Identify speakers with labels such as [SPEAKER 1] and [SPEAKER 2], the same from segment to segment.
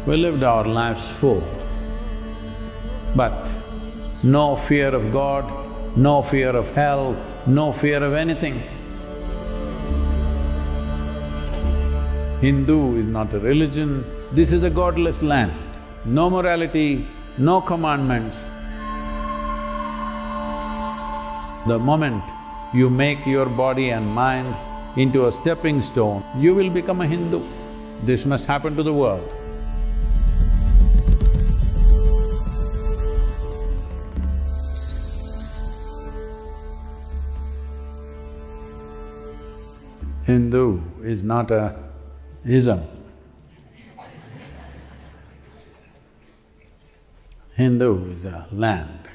[SPEAKER 1] We lived our lives full, but no fear of God, no fear of hell, no fear of anything. Hindu is not a religion, this is a godless land. No morality, no commandments. The moment you make your body and mind into a stepping stone, you will become a Hindu. This must happen to the world. Hindu is not a ism. Hindu is a land.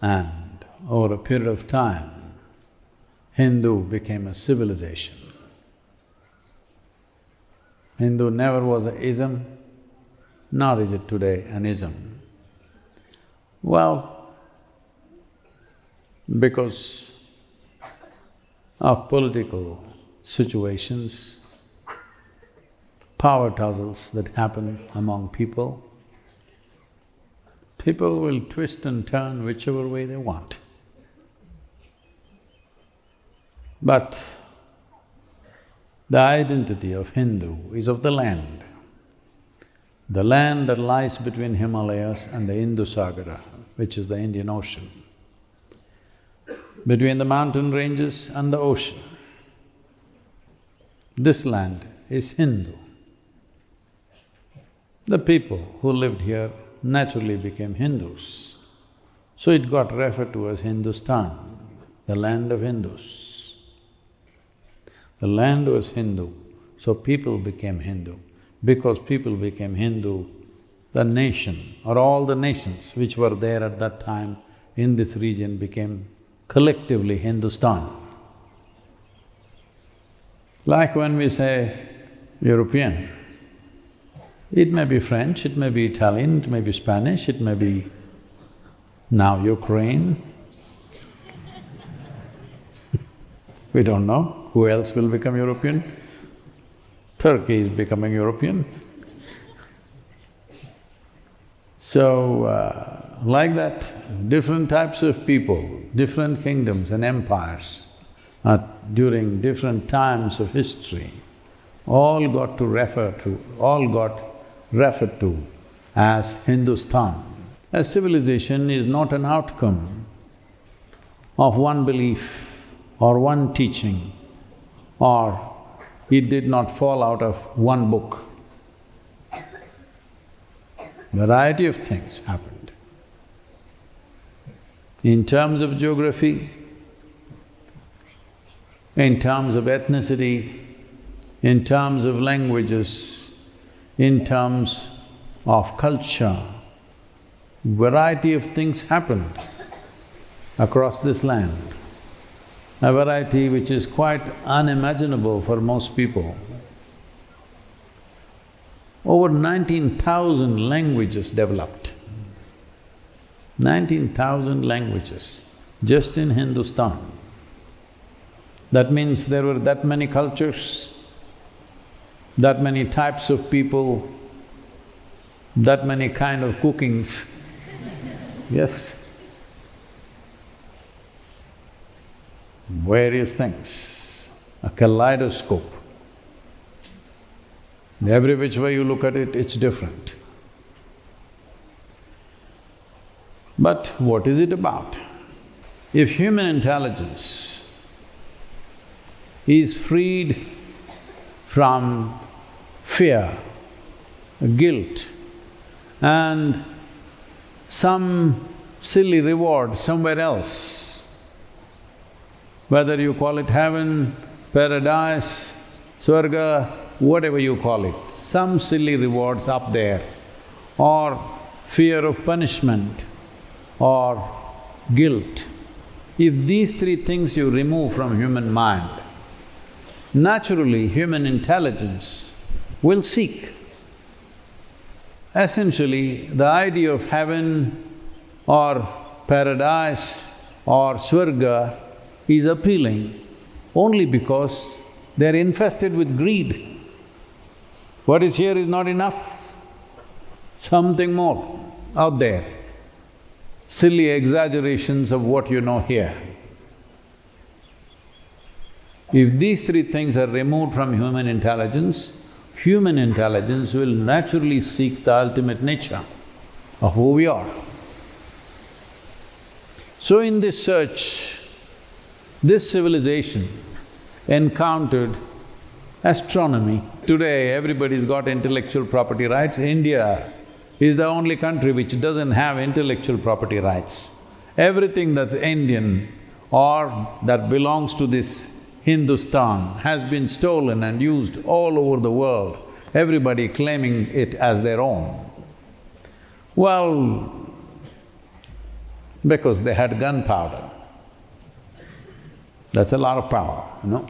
[SPEAKER 1] And over a period of time, Hindu became a civilization. Hindu never was an ism, nor is it today an ism. Well, because of political situations, power tussles that happen among people, people will twist and turn whichever way they want. But the identity of Hindu is of the land that lies between Himalayas and the Indus-Sagara, which is the Indian Ocean, between the mountain ranges and the ocean. This land is Hindu. The people who lived here naturally became Hindus, so it got referred to as Hindustan, the land of Hindus. The land was Hindu, so people became Hindu. Because people became Hindu, the nation or all the nations which were there at that time in this region became collectively Hindustan. Like when we say European, it may be French, it may be Italian, it may be Spanish, it may be now Ukraine. We don't know who else will become European. Turkey is becoming European. So, like that, different types of people, different kingdoms and empires during different times of history all got referred to as Hindustan. A civilization is not an outcome of one belief or one teaching, or it did not fall out of one book. Variety of things happened. In terms of geography, in terms of ethnicity, in terms of languages, in terms of culture, variety of things happened across this land. A variety which is quite unimaginable for most people. Over 19,000 languages developed. 19,000 languages just in Hindustan. That means there were that many cultures, that many types of people, that many kind of cookings. Yes. Various things, a kaleidoscope. Every which way you look at it, it's different. But what is it about? If human intelligence is freed from fear, guilt, and some silly reward somewhere else, whether you call it heaven, paradise, swarga, whatever you call it, some silly rewards up there, or fear of punishment, or guilt. If these three things you remove from human mind, naturally human intelligence will seek. Essentially, the idea of heaven or paradise or swarga is appealing only because they're infested with greed. What is here is not enough. Something more out there. Silly exaggerations of what you know here. If these three things are removed from human intelligence will naturally seek the ultimate nature of who we are. So in this search, this civilization encountered astronomy. Today, everybody's got intellectual property rights. India is the only country which doesn't have intellectual property rights. Everything that's Indian or that belongs to this Hindustan has been stolen and used all over the world, everybody claiming it as their own. Well, because they had gunpowder. That's a lot of power, you know.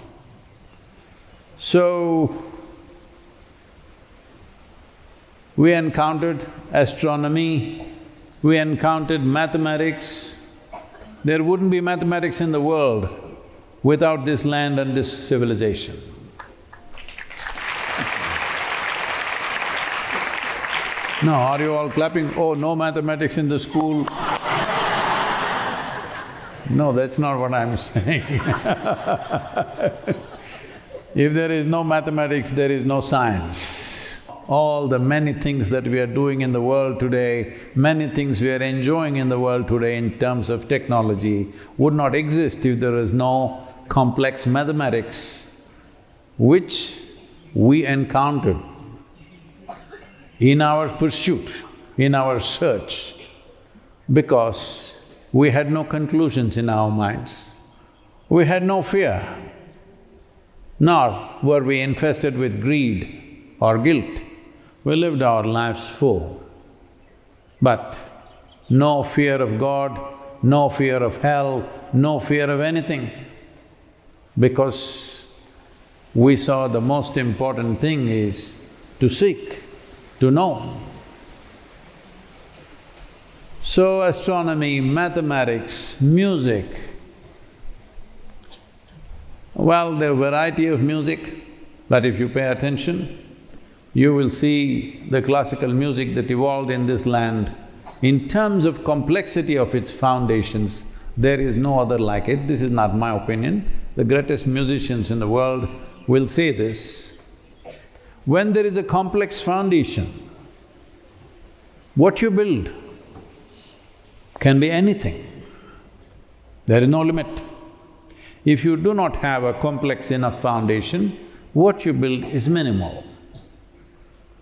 [SPEAKER 1] So, we encountered astronomy, we encountered mathematics. There wouldn't be mathematics in the world without this land and this civilization. No, are you all clapping? Oh, no mathematics in the school? No, that's not what I'm saying. If there is no mathematics, there is no science. All the many things that we are doing in the world today, many things we are enjoying in the world today in terms of technology would not exist if there is no complex mathematics which we encountered in our pursuit, in our search, because we had no conclusions in our minds. We had no fear, nor were we infested with greed or guilt. We lived our lives full, but no fear of God, no fear of hell, no fear of anything, because we saw the most important thing is to seek, to know. So astronomy, mathematics, music, well, there are variety of music, but if you pay attention, you will see the classical music that evolved in this land. In terms of complexity of its foundations, there is no other like it. This is not my opinion. The greatest musicians in the world will say this. When there is a complex foundation, what you build can be anything. There is no limit. If you do not have a complex enough foundation, what you build is minimal.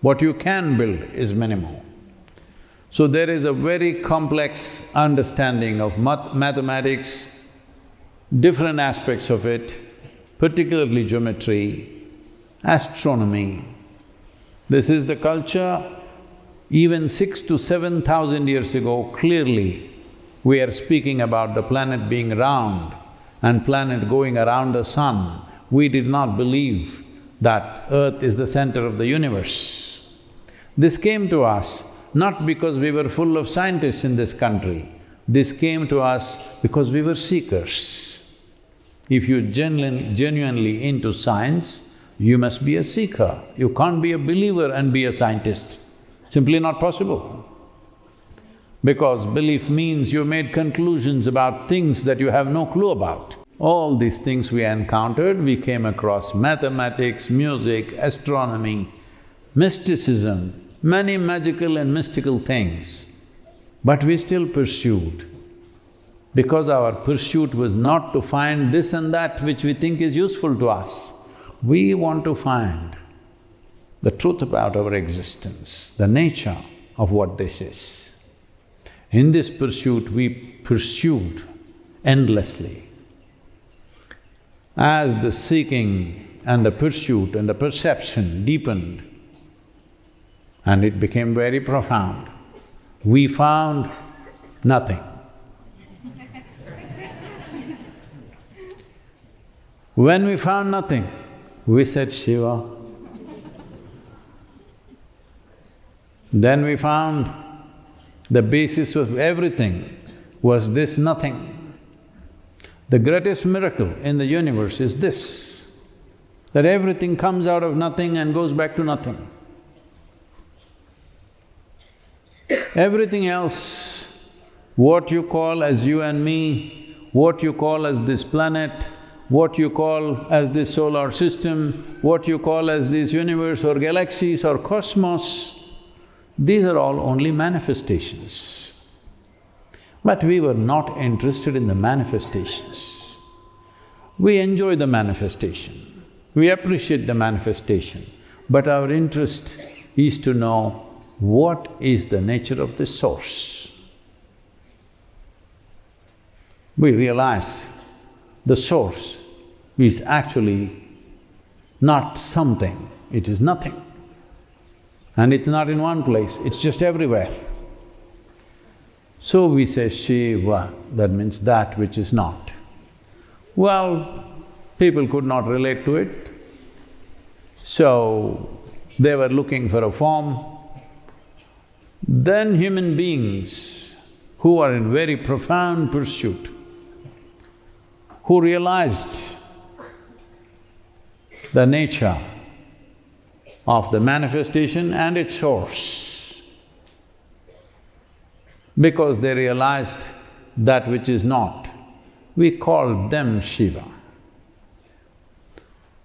[SPEAKER 1] What you can build is minimal. So there is a very complex understanding of mathematics, different aspects of it, particularly geometry, astronomy. This is the culture. Even 6,000 to 7,000 years ago, clearly we are speaking about the planet being round and planet going around the sun. We did not believe that Earth is the center of the universe. This came to us not because we were full of scientists in this country, this came to us because we were seekers. If you're genuinely into science, you must be a seeker. You can't be a believer and be a scientist. Simply not possible. Because belief means you've made conclusions about things that you have no clue about. All these things we encountered, we came across mathematics, music, astronomy, mysticism, many magical and mystical things. But we still pursued, because our pursuit was not to find this and that which we think is useful to us. We want to find the truth about our existence, the nature of what this is. In this pursuit, we pursued endlessly. As the seeking and the pursuit and the perception deepened, and it became very profound, we found nothing. When we found nothing, we said, Shiva. Then we found the basis of everything was this nothing. The greatest miracle in the universe is this, that everything comes out of nothing and goes back to nothing. Everything else, what you call as you and me, what you call as this planet, what you call as this solar system, what you call as this universe or galaxies or cosmos, these are all only manifestations. But we were not interested in the manifestations. We enjoy the manifestation, we appreciate the manifestation, but our interest is to know what is the nature of the source. We realized the source is actually not something, it is nothing. And it's not in one place, it's just everywhere. So we say Shiva, that means that which is not. Well, people could not relate to it, so they were looking for a form. Then human beings who are in very profound pursuit, who realized the nature of the manifestation and its source, because they realized that which is not, we called them Shiva.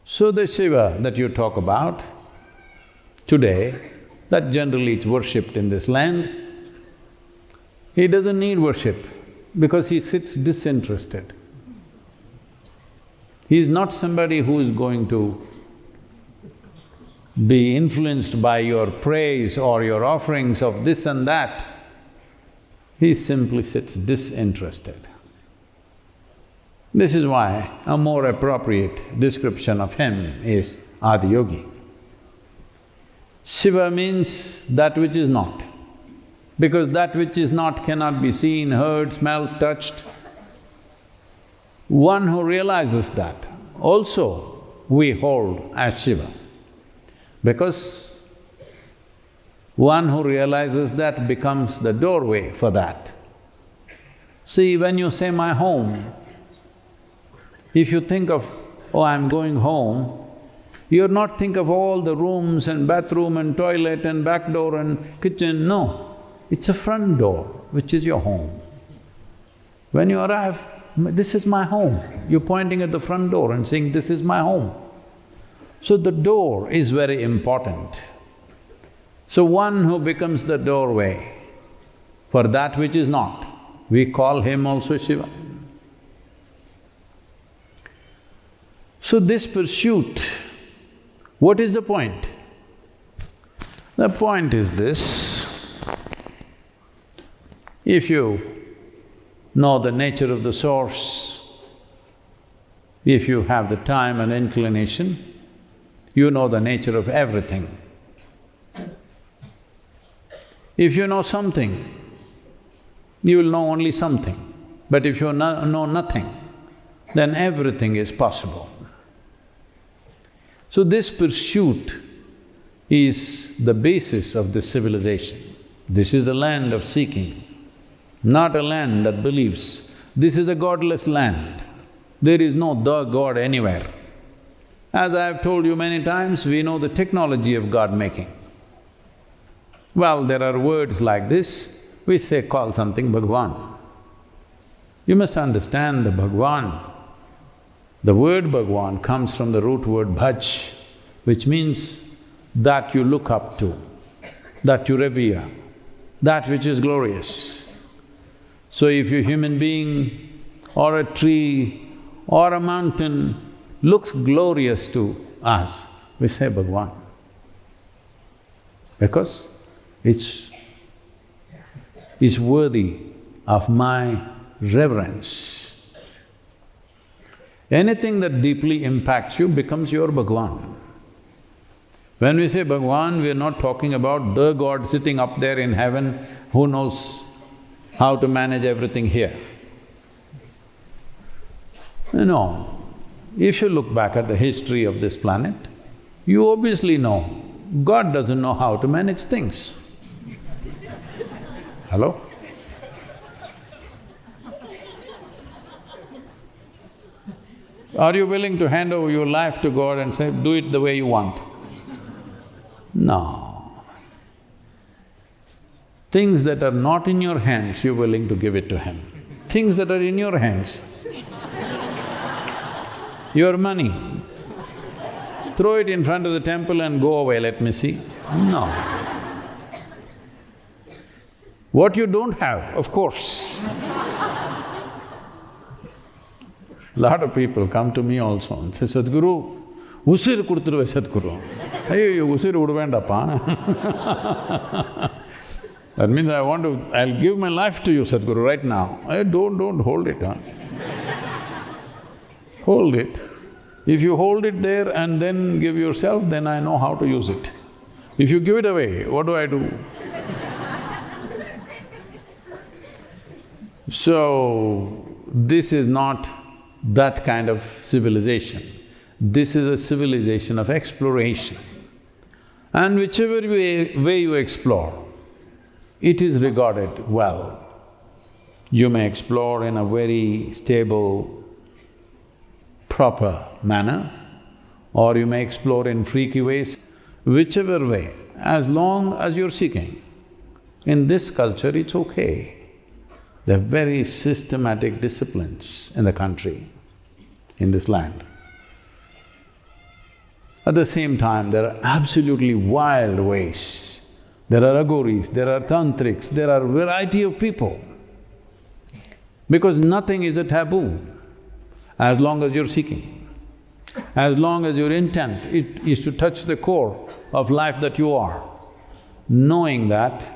[SPEAKER 1] So the Shiva that you talk about today, that generally it's worshipped in this land, he doesn't need worship because he sits disinterested. He is not somebody who is going to be influenced by your praise or your offerings of this and that. He simply sits disinterested. This is why a more appropriate description of him is Adiyogi. Shiva means that which is not, because that which is not cannot be seen, heard, smelled, touched. One who realizes that also we hold as Shiva, because one who realizes that becomes the doorway for that. See, when you say my home, if you think of, oh, I'm going home, you're not think of all the rooms and bathroom and toilet and back door and kitchen, no. It's a front door, which is your home. When you arrive, this is my home. You're pointing at the front door and saying, this is my home. So the door is very important. So one who becomes the doorway for that which is not, we call him also Shiva. So this pursuit, what is the point? The point is this: if you know the nature of the source, if you have the time and inclination, you know the nature of everything. If you know something, you will know only something. But if you know nothing, then everything is possible. So this pursuit is the basis of this civilization. This is a land of seeking, not a land that believes. This is a godless land. There is no the God anywhere. As I have told you many times, we know the technology of God-making. Well, there are words like this, we say call something Bhagwan. You must understand the Bhagwan. The word Bhagwan comes from the root word bhaj, which means that you look up to, that you revere, that which is glorious. So if a human being or a tree or a mountain looks glorious to us, we say Bhagwan, because it's worthy of my reverence. Anything that deeply impacts you becomes your Bhagwan. When we say Bhagwan, we are not talking about the God sitting up there in heaven who knows how to manage everything here. No. If you look back at the history of this planet, you obviously know God doesn't know how to manage things. Hello? Are you willing to hand over your life to God and say, do it the way you want? No. Things that are not in your hands, you're willing to give it to him. Things that are in your hands, your money, throw it in front of the temple and go away, let me see. No. What you don't have, of course. Lot of people come to me also and say, Sadhguru, usiru kuduthruve Sadhguru. Ayyo, usiru uduvendappa. That means I'll give my life to you, Sadhguru, right now. Don't hold it, huh? Hold it. If you hold it there and then give yourself, then I know how to use it. If you give it away, what do I do? So, this is not that kind of civilization. This is a civilization of exploration. And whichever way you explore, it is regarded well. You may explore in a very stable, proper manner, or you may explore in freaky ways. Whichever way, as long as you're seeking, in this culture it's okay. There are very systematic disciplines in the country, in this land. At the same time, there are absolutely wild ways. There are agouris, there are tantrics, there are variety of people. Because nothing is a taboo as long as you're seeking. As long as your intent is to touch the core of life that you are, knowing that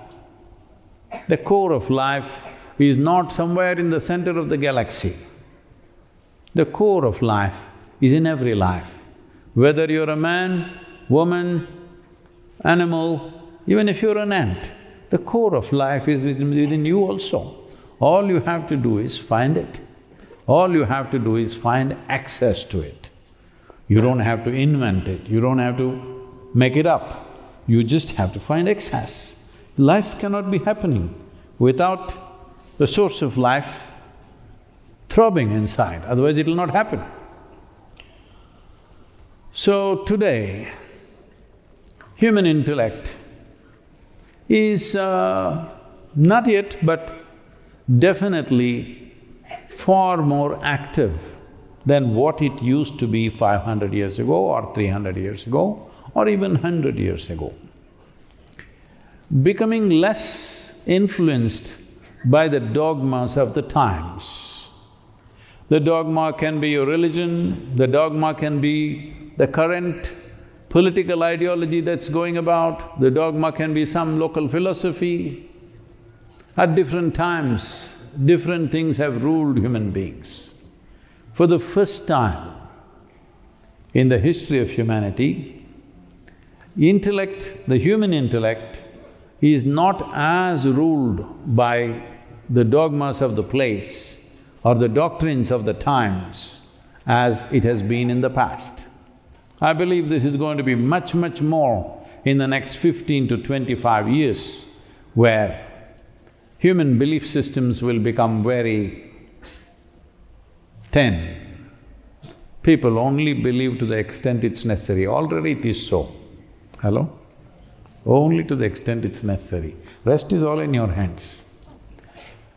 [SPEAKER 1] the core of life is not somewhere in the center of the galaxy. The core of life is in every life. Whether you're a man, woman, animal, even if you're an ant, the core of life is within you also. All you have to do is find it. All you have to do is find access to it. You don't have to invent it, you don't have to make it up. You just have to find access. Life cannot be happening without the source of life throbbing inside, otherwise it'll not happen. So today, human intellect is not yet but definitely far more active than what it used to be 500 years ago or 300 years ago or even 100 years ago. Becoming less influenced by the dogmas of the times. The dogma can be your religion, the dogma can be the current political ideology that's going about, the dogma can be some local philosophy. At different times, different things have ruled human beings. For the first time in the history of humanity, intellect, the human intellect, is not as ruled by the dogmas of the place or the doctrines of the times as it has been in the past. I believe this is going to be much more in the next 15 to 25 years, where human belief systems will become very thin. People only believe to the extent it's necessary. Already it is so. Hello? Only to the extent it's necessary. Rest is all in your hands.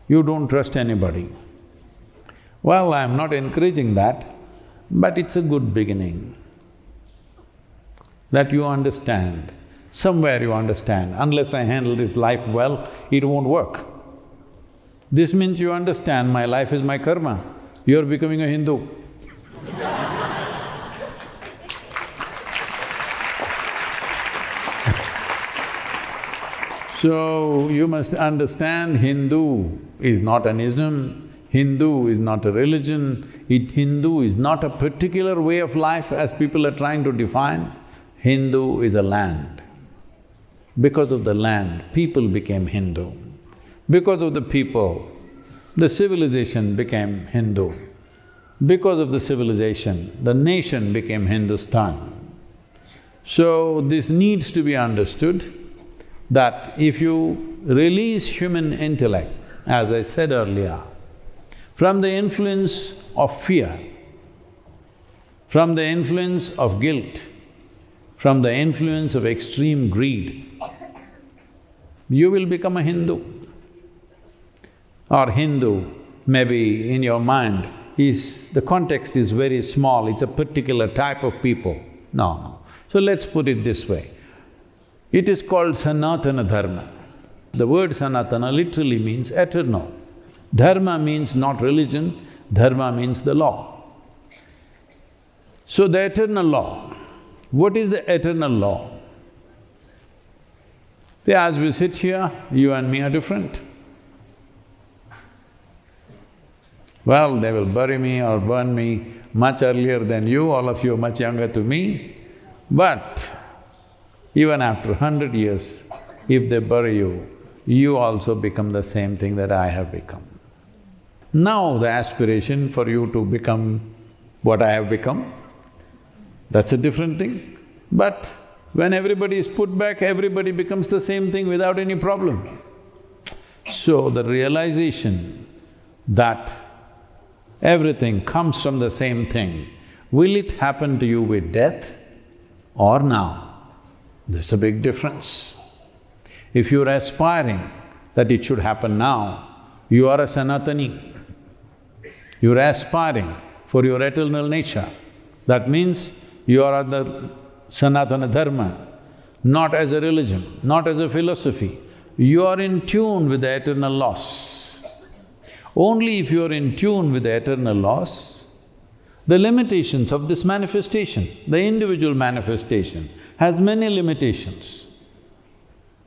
[SPEAKER 1] You don't trust anybody. Well, I'm not encouraging that, but it's a good beginning. That you understand, somewhere you understand, unless I handle this life well, it won't work. This means you understand my life is my karma, you're becoming a Hindu. So, you must understand Hindu is not an ism, Hindu is not a religion, Hindu is not a particular way of life as people are trying to define. Hindu is a land. Because of the land, people became Hindu. Because of the people, the civilization became Hindu. Because of the civilization, the nation became Hindustan. So, this needs to be understood that if you release human intellect, as I said earlier, from the influence of fear, from the influence of guilt, from the influence of extreme greed, you will become a Hindu. Or Hindu, maybe in your mind, the context is very small, it's a particular type of people. No. So let's put it this way. It is called Sanatana Dharma. The word Sanatana literally means eternal. Dharma means not religion, dharma means the law. So the eternal law, what is the eternal law? See, as we sit here, you and me are different. Well, they will bury me or burn me much earlier than you, all of you are much younger to me. But even after 100 years, if they bury you, you also become the same thing that I have become. Now the aspiration for you to become what I have become, that's a different thing. But when everybody is put back, everybody becomes the same thing without any problem. So the realization that everything comes from the same thing, will it happen to you with death or now? There's a big difference. If you're aspiring that it should happen now, you are a Sanatani. You're aspiring for your eternal nature. That means you are the Sanatana Dharma, not as a religion, not as a philosophy. You are in tune with the eternal laws. Only if you are in tune with the eternal laws, the limitations of this manifestation, the individual manifestation, has many limitations.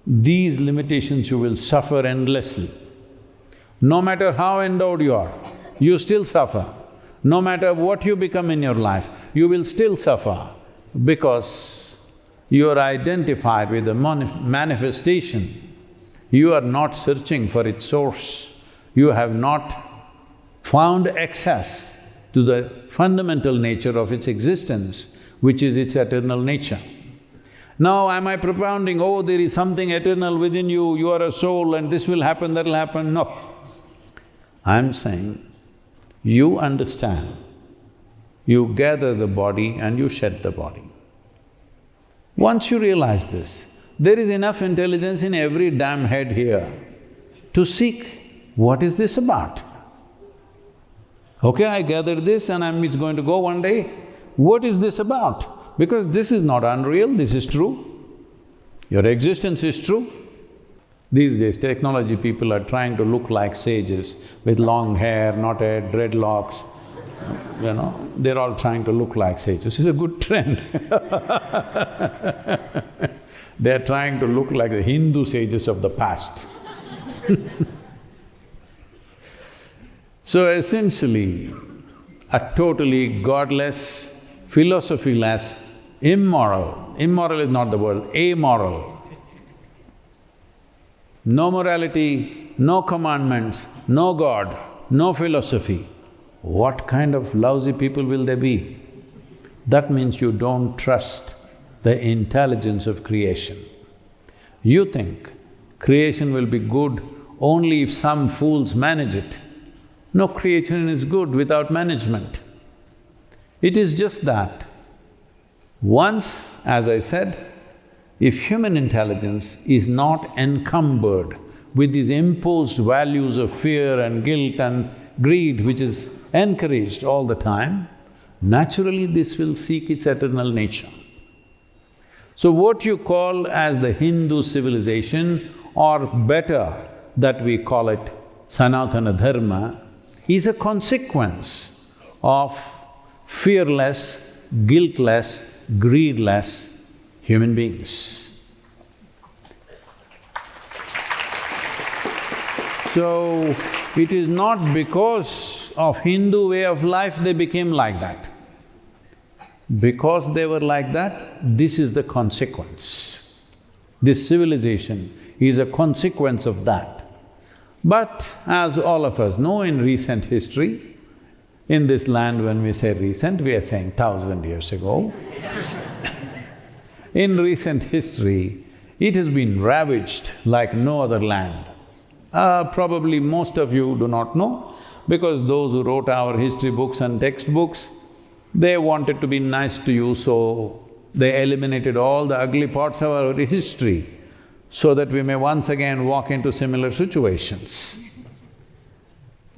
[SPEAKER 1] These limitations you will suffer endlessly. No matter how endowed you are, you still suffer. No matter what you become in your life, you will still suffer because you are identified with the manifestation. You are not searching for its source. You have not found access to the fundamental nature of its existence, which is its eternal nature. Now, am I propounding, oh, there is something eternal within you, you are a soul and this will happen, that will happen? No. I'm saying, you understand, you gather the body and you shed the body. Once you realize this, there is enough intelligence in every damn head here to seek, what is this about? Okay, I gathered this and it's going to go one day. What is this about? Because this is not unreal, this is true. Your existence is true. These days, technology people are trying to look like sages with long hair, knotted, dreadlocks, you know, they're all trying to look like sages. It's a good trend. They're trying to look like the Hindu sages of the past. So essentially, a totally godless, philosophy-less, immoral is not the word, amoral. No morality, no commandments, no God, no philosophy. What kind of lousy people will they be? That means you don't trust the intelligence of creation. You think creation will be good only if some fools manage it. No, creation is good without management. It is just that once, as I said, if human intelligence is not encumbered with these imposed values of fear and guilt and greed, which is encouraged all the time, naturally this will seek its eternal nature. So what you call as the Hindu civilization, or better that we call it Sanatana Dharma, is a consequence of fearless, guiltless, greedless human beings. So, it is not because of Hindu way of life they became like that. Because they were like that, this is the consequence. This civilization is a consequence of that. But as all of us know, in recent history, in this land when we say recent, we are saying 1,000 years ago. In recent history, it has been ravaged like no other land. Probably most of you do not know, because those who wrote our history books and textbooks, they wanted to be nice to you, so they eliminated all the ugly parts of our history. so that we may once again walk into similar situations.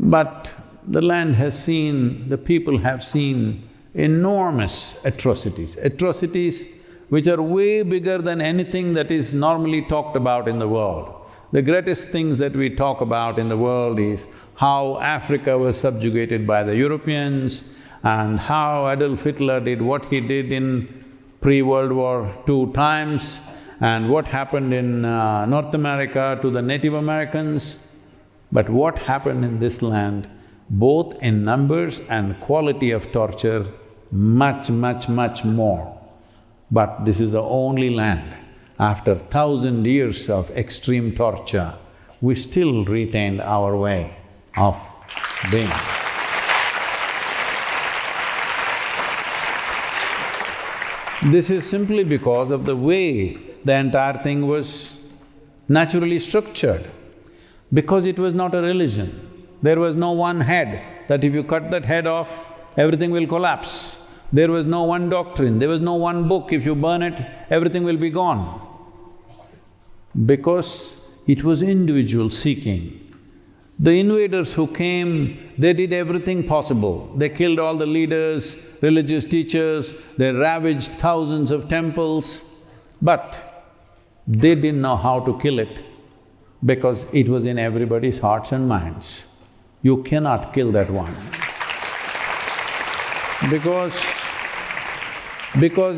[SPEAKER 1] But the land has seen, the people have seen enormous atrocities, atrocities which are way bigger than anything that is normally talked about in the world. The greatest things that we talk about in the world is how Africa was subjugated by the Europeans and how Adolf Hitler did what he did in pre-World War II times and what happened in North America to the Native Americans. But what happened in this land, both in numbers and quality of torture, much, much, much more. But this is the only land, after 1,000 years of extreme torture, we still retained our way of being. This is simply because of the way the entire thing was naturally structured. Because it was not a religion, there was no one head, that if you cut that head off, everything will collapse. There was no one doctrine, there was no one book, if you burn it, everything will be gone. Because it was individual seeking. The invaders who came, they did everything possible. They killed all the leaders, religious teachers, they ravaged thousands of temples, but they didn't know how to kill it because it was in everybody's hearts and minds. You cannot kill that one. Because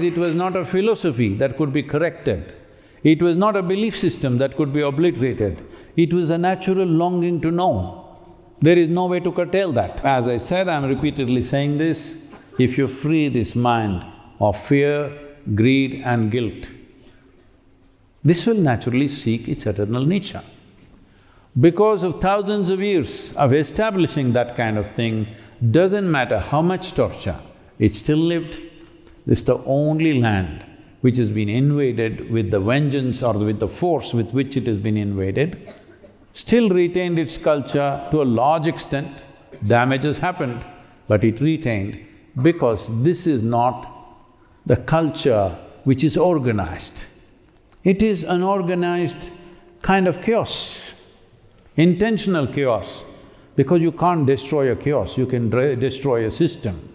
[SPEAKER 1] it was not a philosophy that could be corrected. It was not a belief system that could be obliterated. It was a natural longing to know. There is no way to curtail that. As I said, I'm repeatedly saying this, if you free this mind of fear, greed and guilt, this will naturally seek its eternal nature. Because of thousands of years of establishing that kind of thing, doesn't matter how much torture, it still lived. This is the only land which has been invaded with the vengeance or with the force with which it has been invaded, still retained its culture to a large extent. Damages happened, but it retained because this is not the culture which is organized. It is an organized kind of chaos, intentional chaos, because you can't destroy a chaos, you can destroy a system.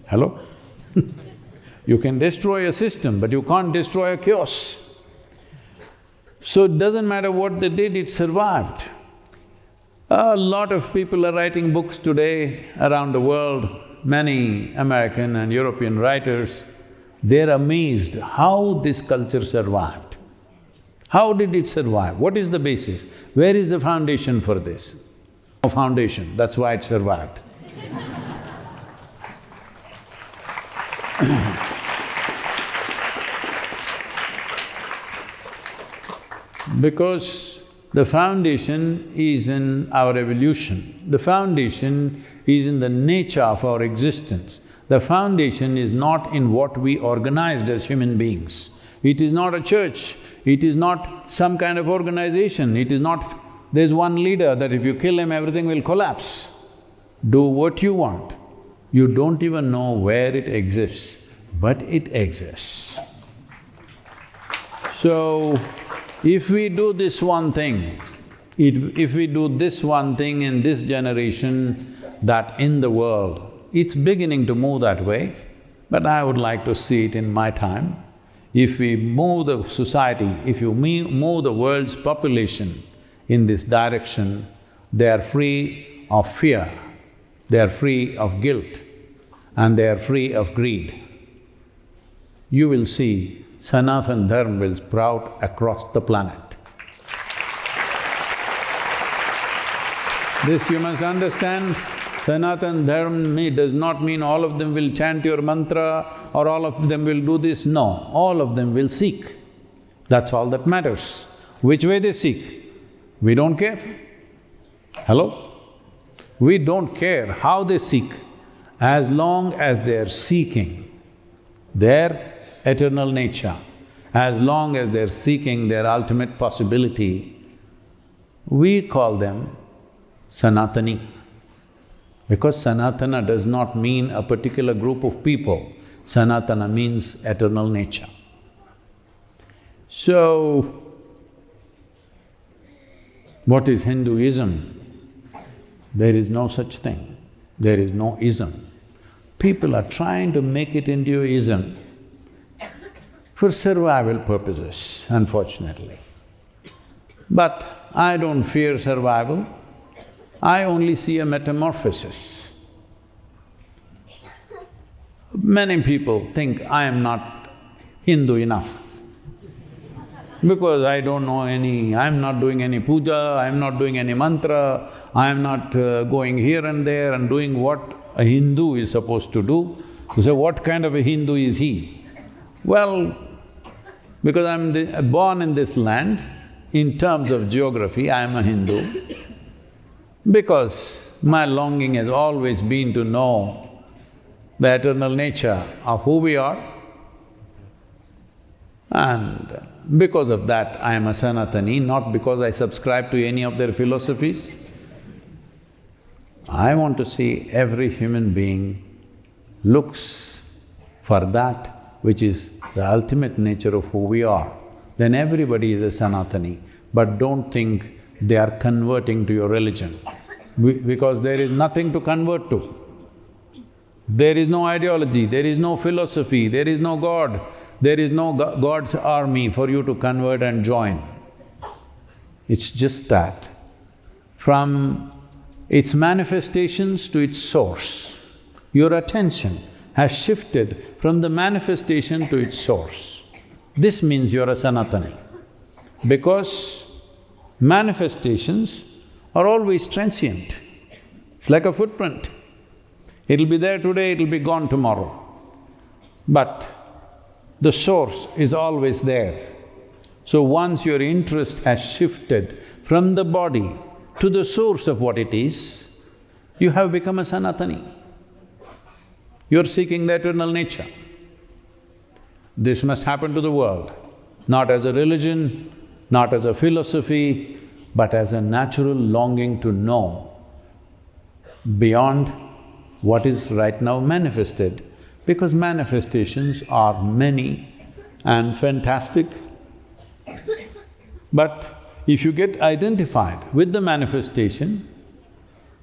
[SPEAKER 1] Hello? You can destroy a system, but you can't destroy a chaos. So it doesn't matter what they did, it survived. A lot of people are writing books today around the world, many American and European writers, they're amazed how this culture survived. How did it survive? What is the basis? Where is the foundation for this? No foundation, that's why it survived. Because the foundation is in our evolution, the foundation is in the nature of our existence. The foundation is not in what we organized as human beings. It is not a church, it is not some kind of organization, it is not… there's one leader that if you kill him, everything will collapse. Do what you want. You don't even know where it exists, but it exists. So, if we do this one thing, if we do this one thing in this generation, that in the world, it's beginning to move that way, but I would like to see it in my time. If we move the society, if you move the world's population in this direction, they are free of fear, they are free of guilt, and they are free of greed. You will see Sanatan Dharma will sprout across the planet. This you must understand, Sanatan Dharma does not mean all of them will chant your mantra or all of them will do this, no, all of them will seek. That's all that matters. Which way they seek, we don't care. Hello? We don't care how they seek, as long as they're seeking their eternal nature, as long as they're seeking their ultimate possibility, we call them Sanatani. Because Sanatana does not mean a particular group of people, Sanatana means eternal nature. So, What is Hinduism? There is no such thing. There is no ism. People are trying to make it into ism for survival purposes, unfortunately. But I don't fear survival, I only see a metamorphosis. Many people think I am not Hindu enough because I don't know I'm not doing any puja, I'm not doing any mantra, I'm not going here and there and doing what a Hindu is supposed to do. So what kind of a Hindu is he? Well, because I'm born in this land, in terms of geography, I am a Hindu. Because my longing has always been to know the eternal nature of who we are, and because of that I am a Sanatani, not because I subscribe to any of their philosophies. I want to see every human being looks for that which is the ultimate nature of who we are. Then everybody is a Sanatani, but don't think they are converting to your religion, because there is nothing to convert to. There is no ideology, there is no philosophy, there is no God, there is no God's army for you to convert and join. It's just that from its manifestations to its source, your attention has shifted from the manifestation to its source. This means you're a Sanatani, because manifestations are always transient. It's like a footprint. It'll be there today, it'll be gone tomorrow. But the source is always there. So once your interest has shifted from the body to the source of what it is, you have become a Sanatani. You're seeking the eternal nature. This must happen to the world, not as a religion, not as a philosophy, but as a natural longing to know beyond what is right now manifested, because manifestations are many and fantastic. But if you get identified with the manifestation,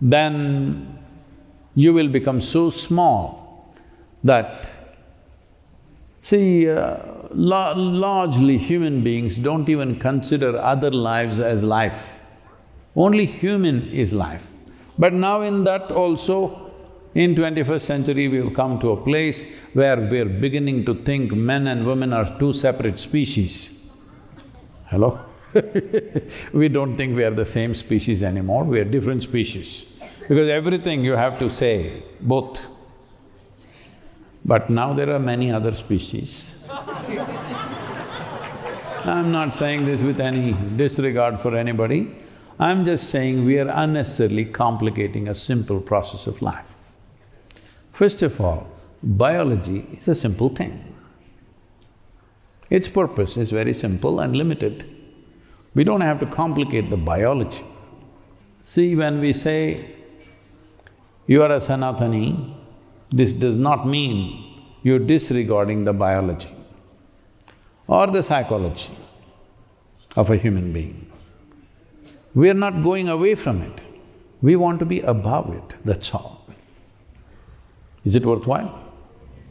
[SPEAKER 1] then you will become so small that… See, largely human beings don't even consider other lives as life. Only human is life. But now in that also, in 21st century, we've come to a place where we're beginning to think men and women are two separate species. Hello? We don't think we are the same species anymore, we are different species. Because everything you have to say, both. But now there are many other species. I'm not saying this with any disregard for anybody, I'm just saying we are unnecessarily complicating a simple process of life. First of all, biology is a simple thing. Its purpose is very simple and limited. We don't have to complicate the biology. See, when we say, you are a Sanatani, this does not mean you're disregarding the biology or the psychology of a human being. We are not going away from it, we want to be above it, that's all. Is it worthwhile?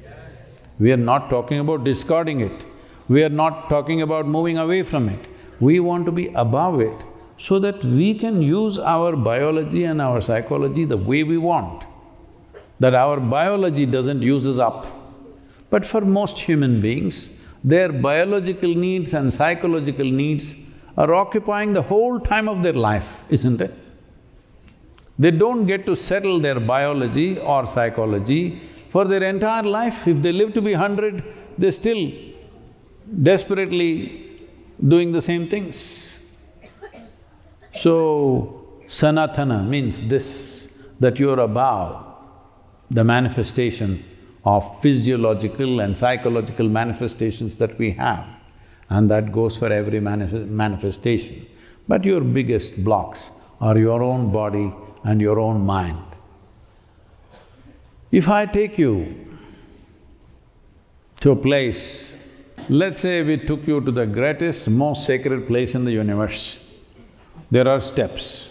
[SPEAKER 1] Yes. We are not talking about discarding it, we are not talking about moving away from it. We want to be above it so that we can use our biology and our psychology the way we want, that our biology doesn't use us up. But for most human beings, their biological needs and psychological needs are occupying the whole time of their life, isn't it? They don't get to settle their biology or psychology for their entire life. If they live to be 100, they're still desperately doing the same things. So, Sanatana means this, that you're above the manifestation of physiological and psychological manifestations that we have, and that goes for every manifestation. But your biggest blocks are your own body and your own mind. If I take you to a place, let's say we took you to the greatest, most sacred place in the universe, There are steps.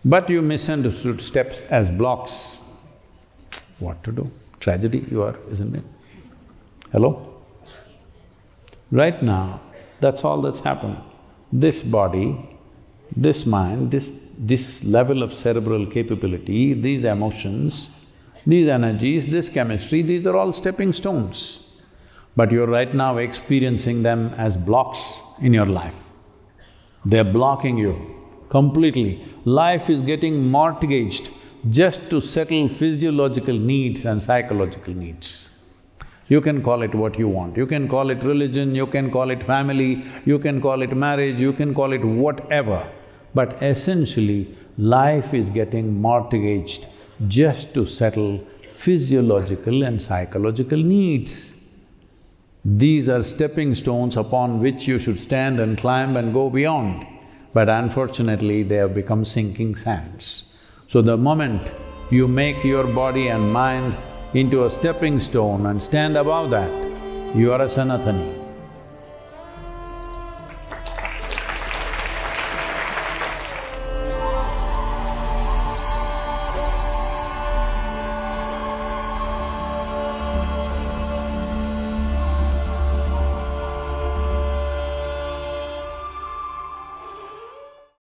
[SPEAKER 1] But you misunderstood steps as blocks. What to do? Tragedy you are, isn't it? Hello? Right now, that's all that's happened. This body, this mind, this level of cerebral capability, these emotions, these energies, this chemistry, these are all stepping stones. But you're right now experiencing them as blocks in your life. They're blocking you completely. Life is getting mortgaged just to settle physiological needs and psychological needs. You can call it what you want. You can call it religion, you can call it family, you can call it marriage, you can call it whatever. But essentially, life is getting mortgaged just to settle physiological and psychological needs. These are stepping stones upon which you should stand and climb and go beyond. But unfortunately, they have become sinking sands. So the moment you make your body and mind into a stepping stone and stand above that, you are a Sanatani.